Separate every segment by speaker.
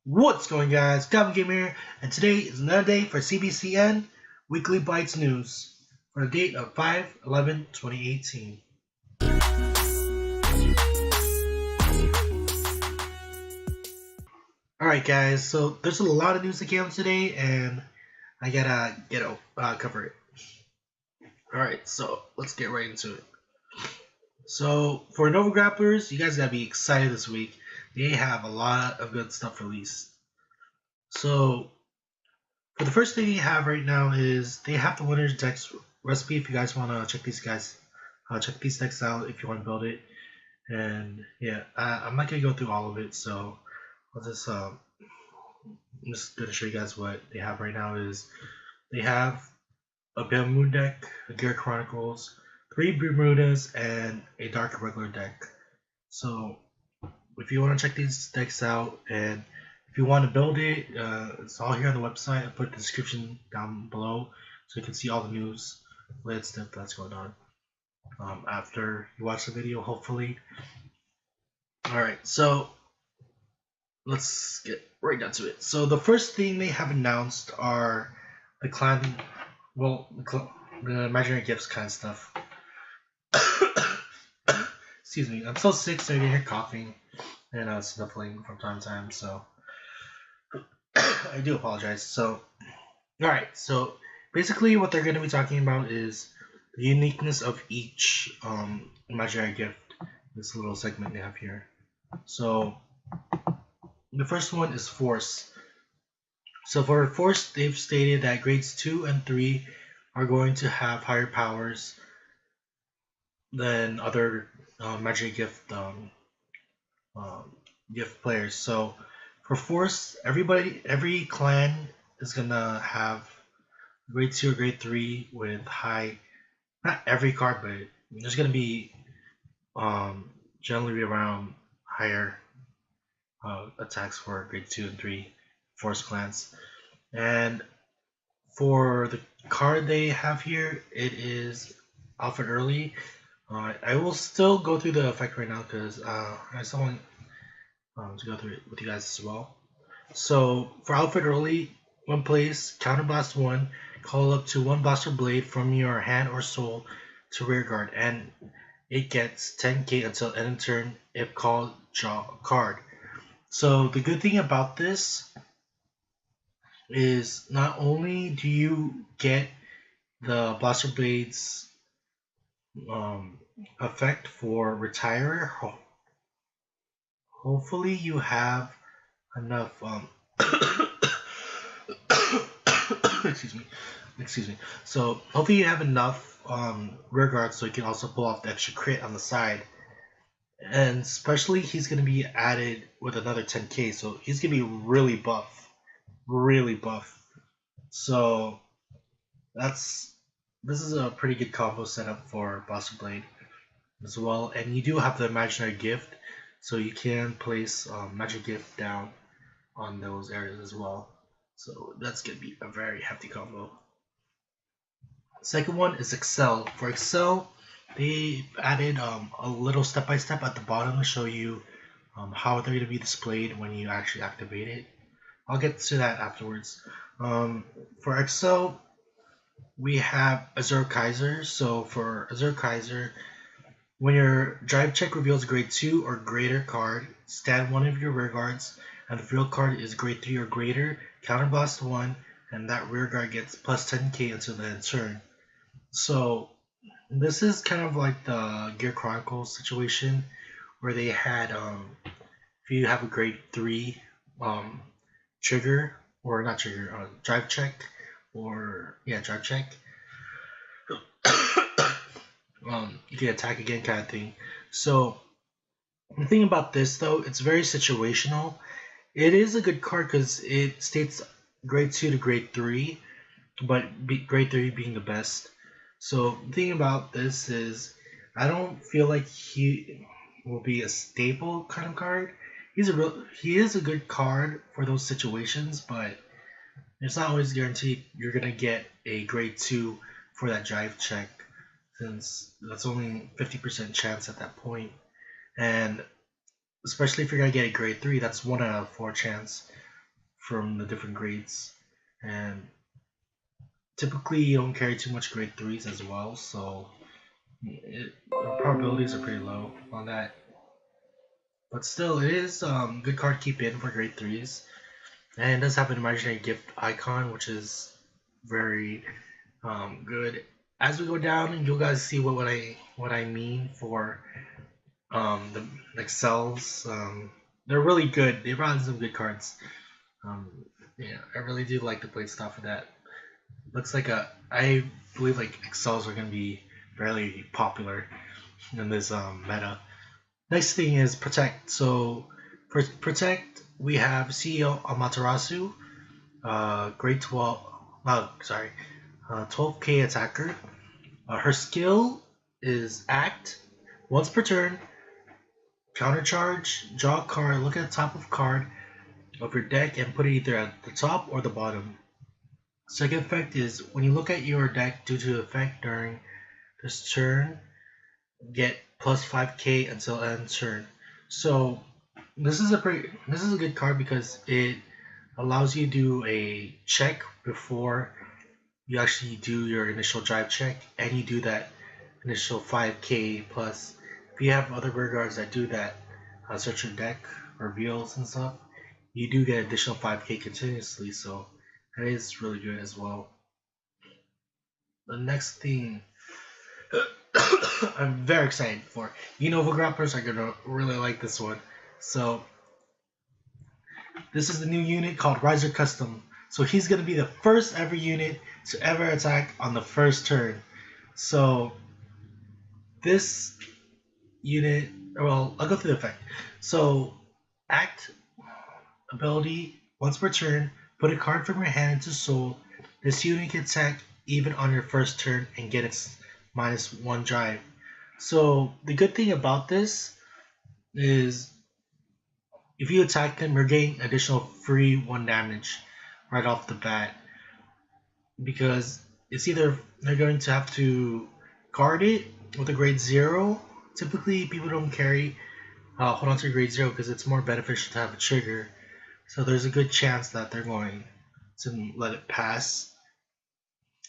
Speaker 1: What's going, guys? GallivantGamer here, and today is another day for CVCN Weekly Bites News for the date of 5/11/2018. Alright, guys, so there's a lot of news that came out today, and I gotta cover it. Alright, so let's get right into it. So, for Nova Grapplers, you guys gotta be excited this week. They have a lot of good stuff released. So, for the first thing you have right now is they have the winner's decks recipe if you guys want to check these decks out if you want to build it. And yeah, I'm not gonna go through all of it, so I'll just I'm just gonna show you guys what they have right now. Is they have a Bamboo deck, a Gear Chronicles, 3 Bermudas, and a Dark Regular deck. So if you want to check these decks out and if you want to build it, it's all here on the website. I put the description down below so you can see all the news related stuff that's going on after you watch the video, hopefully. Alright, so let's get right down to it. So the first thing they have announced are the clan, the imaginary gifts kind of stuff. Excuse me, I'm so sick, so you can hear coughing and sniffling from time to time, so I do apologize. So, alright, so basically what they're going to be talking about is the uniqueness of each imaginary gift, this little segment they have here. So, the first one is Force. So for Force, they've stated that grades 2 and 3 are going to have higher powers than other imaginary gift gift players. So for Force, every clan is gonna have grade 2 or grade 3 with high, not every card, but there's gonna be generally around higher attacks for grade 2 and 3 Force clans. And for the card they have here, it is Alfred Early. I will still go through the effect right now because I still want to go through it with you guys as well. So for Alfred Early, one place, counterblast 1, call up to 1 blaster blade from your hand or soul to rear guard, and it gets 10k until end of turn if called draw a card. So the good thing about this is not only do you get the blaster blades effect for retire, hopefully you have enough excuse me, so hopefully you have enough rear guard so you can also pull off the extra crit on the side. And especially he's going to be added with another 10k, so he's going to be really buff. So this is a pretty good combo setup for Blaster Blade as well. And you do have the imaginary gift, so you can place magic gift down on those areas as well. So that's going to be a very hefty combo. Second one is Excel. For Excel, they added a little step-by-step at the bottom to show you how they're going to be displayed when you actually activate it. I'll get to that afterwards. For Excel, we have Azure Kaiser. So for Azure Kaiser, when your drive check reveals grade 2 or greater card, stand one of your rear guards, and if real card is grade 3 or greater, counterblast 1, and that rear guard gets plus 10k until the end turn. So this is kind of like the Gear Chronicles situation where they had if you have a grade 3 trigger, or not trigger, drive check, or drive check, you can attack again kind of thing. So the thing about this though, it's very situational. It is a good card because it states grade 2 to grade 3, but grade 3 being the best. So the thing about this is I don't feel like he will be a staple kind of card. He is a good card for those situations, but it's not always guaranteed you're gonna get a grade 2 for that drive check, since that's only 50% chance at that point. And especially if you're gonna get a grade 3, that's 1 out of 4 chance. from the different grades, and typically you don't carry too much grade 3s as well, so the probabilities are pretty low on that. But still, it is good card to keep in for grade 3s, and it does have an imaginary gift icon, which is very good. As we go down, you'll guys see what I mean for the excels. They're really good. They brought in some good cards. Yeah, I really do like the play stuff for that. Looks like I believe like excels are gonna be fairly popular in this meta. Next thing is protect. So for protect, we have CEO Amaterasu, grade 12. 12k attacker. Her skill is act. Once per turn, countercharge, draw a card, look at the top of card of your deck and put it either at the top or the bottom. Second effect is when you look at your deck due to effect during this turn, get plus 5k until end turn. So this is a good card because it allows you to do a check before you actually do your initial drive check, and you do that initial 5k plus. If you have other rear guards that do that, search your deck, reveals and stuff, you do get additional 5k continuously, so that is really good as well. The next thing I'm very excited for. Unova Grapplers are gonna really like this one. So this is the new unit called Riser Custom. So he's gonna be the first ever unit to ever attack on the first turn. So this unit, well, I'll go through the effect. So act ability, once per turn, put a card from your hand into soul. This unit can attack even on your first turn and get its -1 drive. So the good thing about this is if you attack them, you're getting additional free 1 damage right off the bat, because it's either they're going to have to guard it with a grade 0. Typically people don't carry hold on to grade 0 because it's more beneficial to have a trigger, so there's a good chance that they're going to let it pass.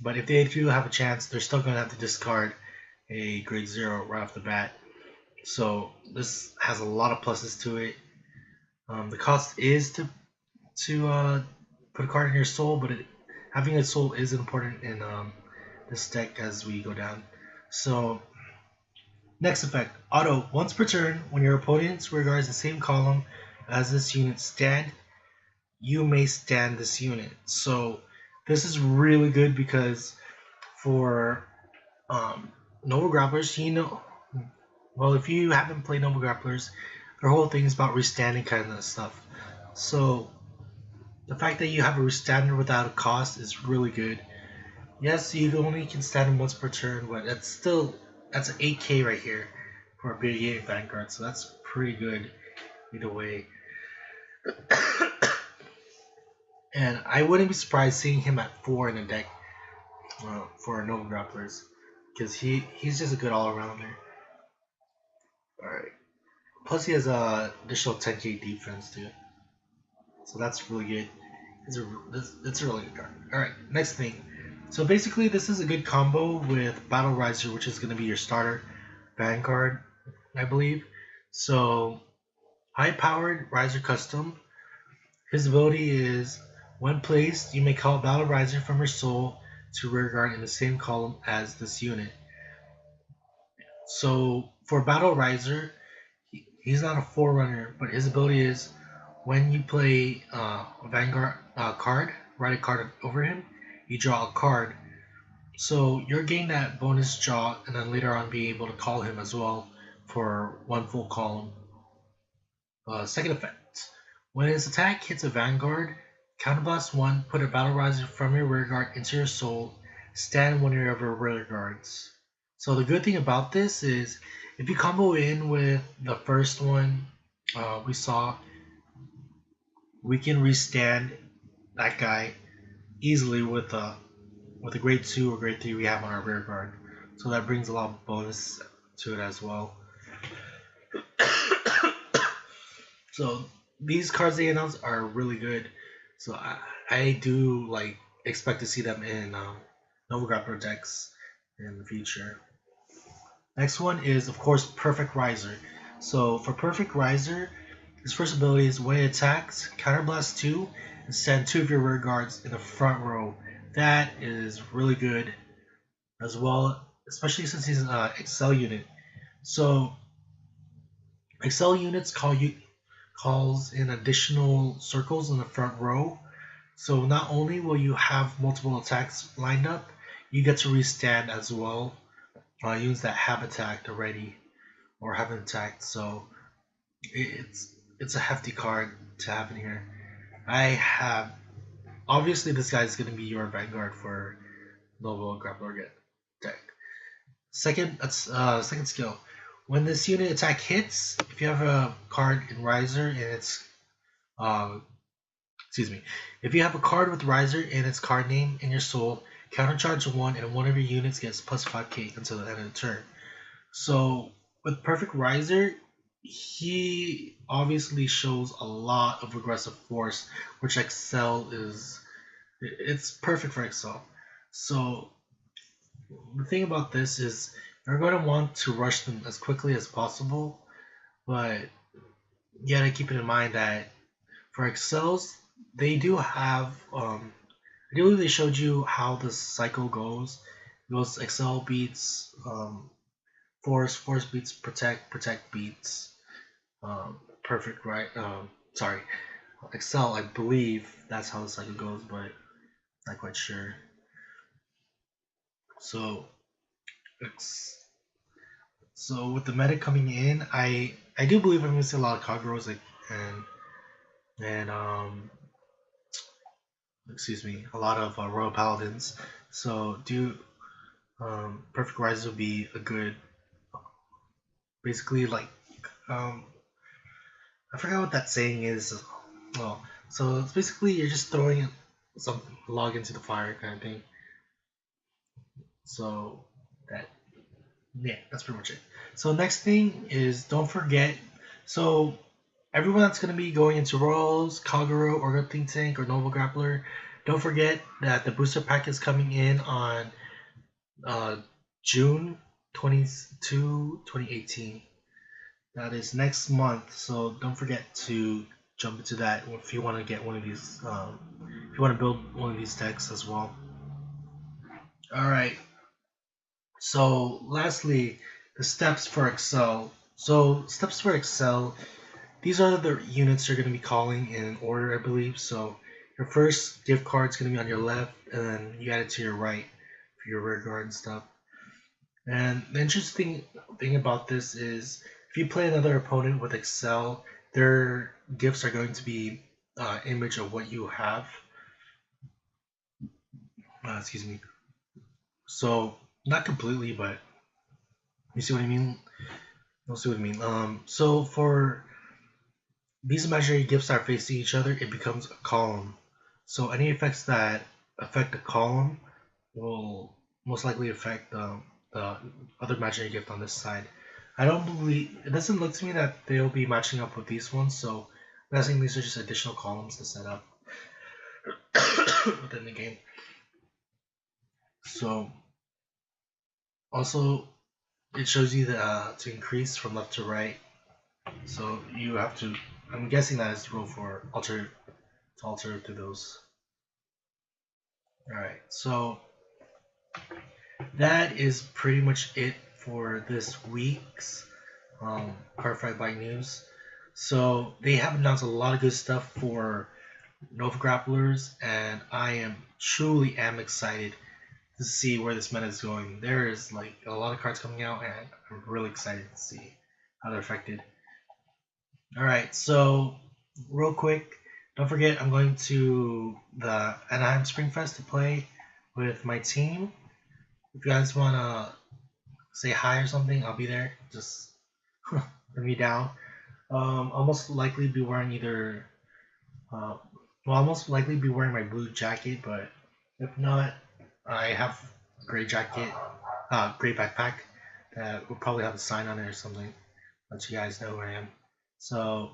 Speaker 1: But if they do have a chance, they're still going to have to discard a grade 0 right off the bat. So this has a lot of pluses to it. The cost is to put a card in your soul, but having a soul is important in this deck as we go down. So next effect, auto. Once per turn, when your opponent's rear guard is the same column as this unit stand, you may stand this unit. So this is really good because for Nova Grapplers, well, if you haven't played Nova Grapplers, their whole thing is about restanding kind of stuff. So the fact that you have a restander without a cost is really good. Yes, you only can stand them once per turn, but that's an 8k right here for a big 8 Vanguard, so that's pretty good either way. And I wouldn't be surprised seeing him at 4 in a deck for Nova Grapplers, because he's just a good all-arounder. Alright. Plus he has a additional 10k defense too, so that's really good. It's a really good card. Alright, next thing. So basically this is a good combo with Battle Riser, which is going to be your starter Vanguard, I believe. So high-powered Riser Custom. His ability is, when placed, you may call Battle Riser from your soul to rear guard in the same column as this unit. So for Battle Riser, he's not a forerunner, but his ability is, when you play a Vanguard card, write a card over him, you draw a card. So you're getting that bonus draw, and then later on being able to call him as well for 1 full column. Second effect. When his attack hits a Vanguard, counterblast 1, put a Battle Riser from your rear guard into your soul, stand one of your other rear guards. So the good thing about this is, if you combo in with the first one we saw, we can restand that guy easily with a grade 2 or grade 3 we have on our rear guard. So that brings a lot of bonus to it as well. So these cards they announced are really good. So I do like expect to see them in Nova Grappler decks in the future. Next one is of course Perfect Riser. So for Perfect Riser, his first ability is when it attacks, counterblast 2 and send 2 of your rear guards in the front row. That is really good as well, especially since he's an Excel unit. So Excel units calls in additional circles in the front row. So not only will you have multiple attacks lined up, you get to restand as well. Units that have attacked already or haven't attacked. So it's a hefty card to have in here. I have obviously this guy is going to be your vanguard for Noble Grappler deck. Second skill. When this unit attack hits, if you have a card in Riser and it's excuse me, if you have a card with Riser and its card name in your soul, countercharge 1 and one of your units gets plus 5k until the end of the turn. So with Perfect Riser, he obviously shows a lot of aggressive force, which Excel is. It's perfect for Excel. So the thing about this is you're going to want to rush them as quickly as possible, but you gotta keep it in mind that for Excels, they do have. I believe they showed you how the cycle goes. It goes Excel beats force beats protect beats perfect right. Sorry, Excel. I believe that's how the cycle goes, but not quite sure. So so with the meta coming in, I do believe I'm gonna see a lot of Kagros and excuse me, a lot of Royal Paladins. So do Perfect Rise will be a good, basically like um I forgot what that saying is. Well, so it's basically you're just throwing some log into the fire kind of thing. So that yeah, that's pretty much it. So next thing is don't forget. So everyone that's gonna be going into Royals, Kagero, or Think Tank, or Noble Grappler, don't forget that the booster pack is coming in on June 22, 2018. That is next month, so don't forget to jump into that if you want to get one of these. If you want to build one of these decks as well. All right. So lastly, the steps for Excel. So steps for Excel. These are the units you're going to be calling in order, I believe. So your first gift card is going to be on your left, and then you add it to your right for your rear guard and stuff. And the interesting thing about this is if you play another opponent with Excel, their gifts are going to be image of what you have. Excuse me. So not completely, but you see what I mean. You'll see what I mean. So for these imaginary gifts are facing each other, it becomes a column. So any effects that affect the column will most likely affect the other imaginary gift on this side. I don't believe it doesn't look to me that they'll be matching up with these ones, so I'm guessing these are just additional columns to set up within the game. So also it shows you to increase from left to right. So you have to. I'm guessing that is the rule for alter to those. All right, so that is pretty much it for this week's Cardfight Bite news. So they have announced a lot of good stuff for Nova Grapplers, and I am truly excited to see where this meta is going. There is like a lot of cards coming out, and I'm really excited to see how they're affected. All right, so real quick, don't forget I'm going to the Anaheim Spring Fest to play with my team. If you guys want to say hi or something, I'll be there. Just bring me down. I'll most likely be wearing either, I'll most likely be wearing my blue jacket, but if not, I have a gray jacket, gray backpack that will probably have a sign on it or something. Let you guys know who I am. So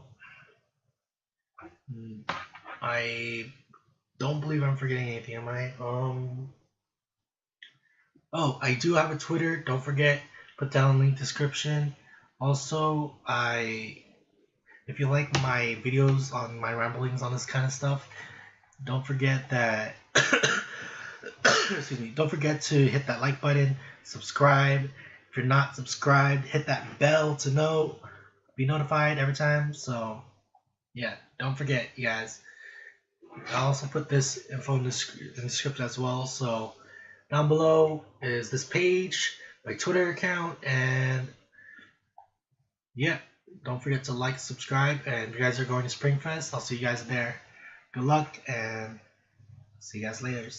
Speaker 1: I don't believe I'm forgetting anything, am I? Oh, I do have a Twitter. Don't forget, put down link description. Also, if you like my videos on my ramblings on this kind of stuff, don't forget that excuse me, don't forget to hit that like button, subscribe. If you're not subscribed, hit that bell to be notified every time. So yeah, don't forget, you guys. I'll also put this info in the description as well. So down below is this page, my Twitter account, and yeah, don't forget to like, subscribe, and if you guys are going to Springfest, I'll see you guys there. Good luck, and see you guys later.